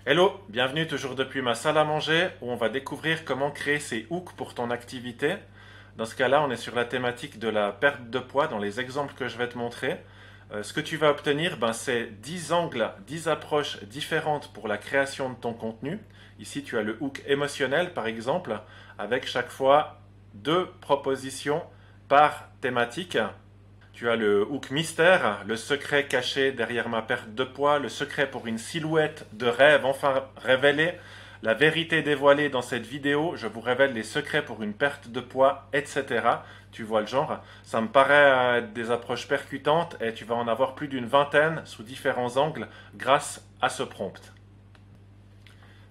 Hello, bienvenue toujours depuis ma salle à manger où on va découvrir comment créer ces hooks pour ton activité. Dans ce cas-là, on est sur la thématique de la perte de poids dans les exemples que je vais te montrer. Ce que tu vas obtenir, c'est 10 angles, 10 approches différentes pour la création de ton contenu. Ici, tu as le hook émotionnel par exemple, avec chaque fois 2 propositions par thématique. Tu as le hook mystère, le secret caché derrière ma perte de poids, le secret pour une silhouette de rêve enfin révélée, la vérité dévoilée dans cette vidéo, je vous révèle les secrets pour une perte de poids, etc. Tu vois le genre. Ça me paraît être des approches percutantes et tu vas en avoir plus d'une vingtaine sous différents angles grâce à ce prompt.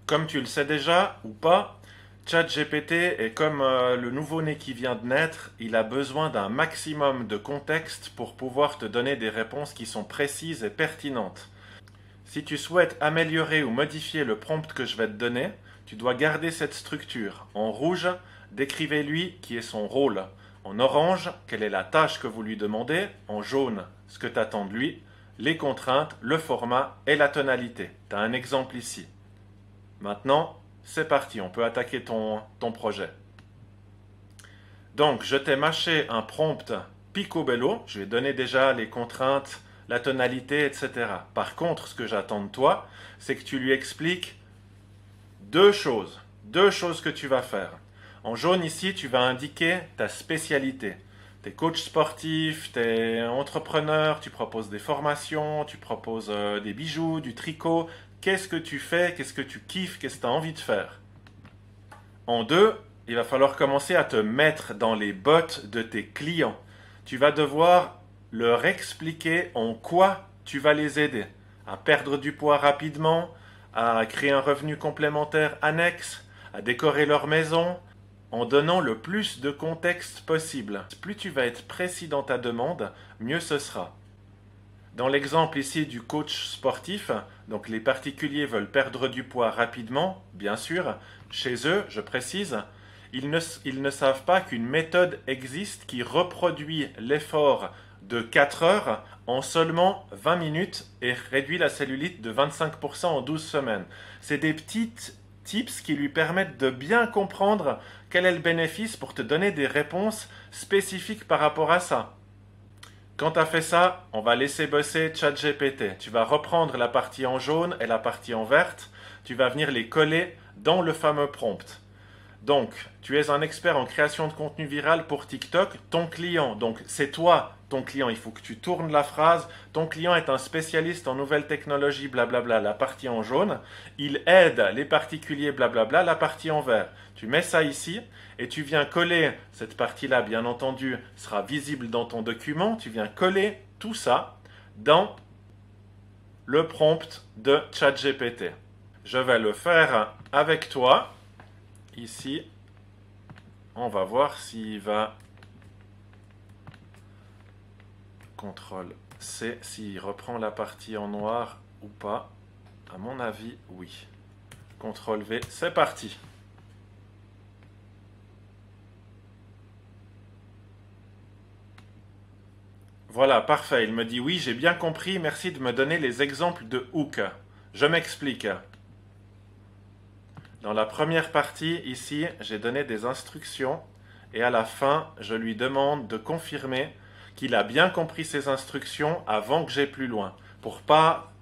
Comme tu le sais déjà ou pas, ChatGPT est comme le nouveau-né qui vient de naître, il a besoin d'un maximum de contexte pour pouvoir te donner des réponses qui sont précises et pertinentes. Si tu souhaites améliorer ou modifier le prompt que je vais te donner, tu dois garder cette structure. En rouge, décrivez-lui qui est son rôle. En orange, quelle est la tâche que vous lui demandez. En jaune, ce que tu attends de lui. Les contraintes, le format et la tonalité. Tu as un exemple ici. Maintenant, c'est parti, on peut attaquer ton projet. Donc, je t'ai mâché un prompt picobello. Je vais donner déjà les contraintes, la tonalité, etc. Par contre, ce que j'attends de toi, c'est que tu lui expliques deux choses que tu vas faire. En jaune ici, tu vas indiquer ta spécialité. Tu es coach sportif, tu es entrepreneur, tu proposes des formations, tu proposes des bijoux, du tricot. Qu'est-ce que tu fais? Qu'est-ce que tu kiffes? Qu'est-ce que tu as envie de faire? En deux, il va falloir commencer à te mettre dans les bottes de tes clients. Tu vas devoir leur expliquer en quoi tu vas les aider. À perdre du poids rapidement, à créer un revenu complémentaire annexe, à décorer leur maison, en donnant le plus de contexte possible. Plus tu vas être précis dans ta demande, mieux ce sera. Dans l'exemple ici du coach sportif, donc les particuliers veulent perdre du poids rapidement, bien sûr. Chez eux, je précise, ils ne savent pas qu'une méthode existe qui reproduit l'effort de 4 heures en seulement 20 minutes et réduit la cellulite de 25% en 12 semaines. C'est des petites tips qui lui permettent de bien comprendre quel est le bénéfice pour te donner des réponses spécifiques par rapport à ça. Quand tu as fait ça, on va laisser bosser ChatGPT. Tu vas reprendre la partie en jaune et la partie en verte. Tu vas venir les coller dans le fameux prompt. Donc, tu es un expert en création de contenu viral pour TikTok. Ton client, donc c'est toi, ton client. Il faut que tu tournes la phrase. Ton client est un spécialiste en nouvelles technologies, blablabla, la partie en jaune. Il aide les particuliers, blablabla, la partie en vert. Tu mets ça ici et tu viens coller, cette partie-là, bien entendu, sera visible dans ton document. Tu viens coller tout ça dans le prompt de ChatGPT. Je vais le faire avec toi. Ici, on va voir s'il va CTRL-C, s'il reprend la partie en noir ou pas. À mon avis, oui. CTRL-V, c'est parti. Voilà, parfait. Il me dit oui, j'ai bien compris. Merci de me donner les exemples de hook. Je m'explique. Dans la première partie, ici, j'ai donné des instructions et à la fin, je lui demande de confirmer qu'il a bien compris ces instructions avant que j'aille plus loin, pour pas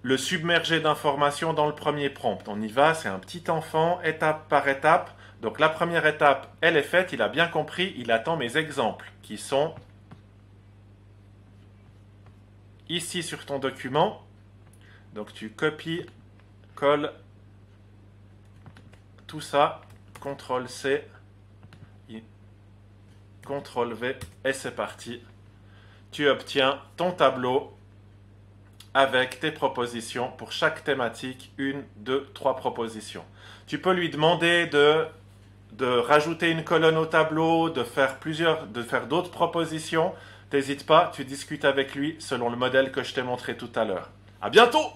le submerger d'informations dans le premier prompt. On y va, c'est un petit enfant, étape par étape. Donc la première étape, elle est faite, il a bien compris, il attend mes exemples, qui sont ici sur ton document. Donc tu copies, colles tout ça, CTRL-C, CTRL-V et c'est parti. Tu obtiens ton tableau avec tes propositions pour chaque thématique, 1, 2, 3 propositions. Tu peux lui demander de rajouter une colonne au tableau, de faire d'autres propositions. N'hésite pas, tu discutes avec lui selon le modèle que je t'ai montré tout à l'heure. À bientôt!